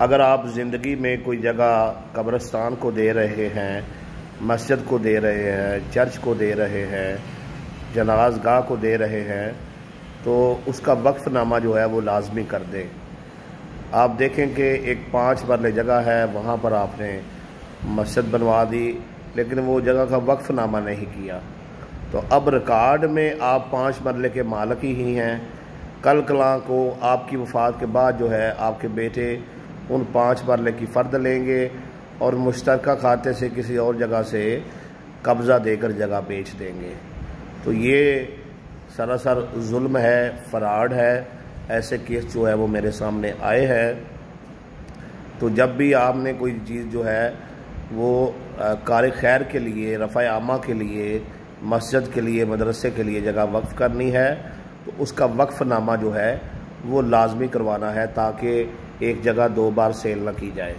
अगर आप ज़िंदगी में कोई जगह कब्रिस्तान को दे रहे हैं, मस्जिद को दे रहे हैं, चर्च को दे रहे हैं, जनाज़गाह को दे रहे हैं, तो उसका वक्फ़नामा जो है वो लाजमी कर दें। आप देखें कि एक 5 मरले जगह है, वहाँ पर आपने मस्जिद बनवा दी, लेकिन वो जगह का वक्फ़नामा नहीं किया, तो अब रिकॉर्ड में आप 5 मरले के मालिक ही हैं। कल कलां को आपकी वफ़ात के बाद जो है आपके बेटे उन 5 मरले की फ़र्द लेंगे और मुश्तरका खाते से किसी और जगह से कब्ज़ा देकर जगह बेच देंगे। तो ये सरासर जुल्म है, फ़राड है। ऐसे केस जो है वो मेरे सामने आए हैं। तो जब भी आपने कोई चीज़ जो है वो कार खैर के लिए, रफ़ा आमा के लिए, मस्जिद के लिए, मदरसे के लिए जगह वक्फ़ करनी है, तो उसका वक्फ़नामा जो है वो लाजमी करवाना है, ताकि एक जगह 2 बार सेल न की जाए।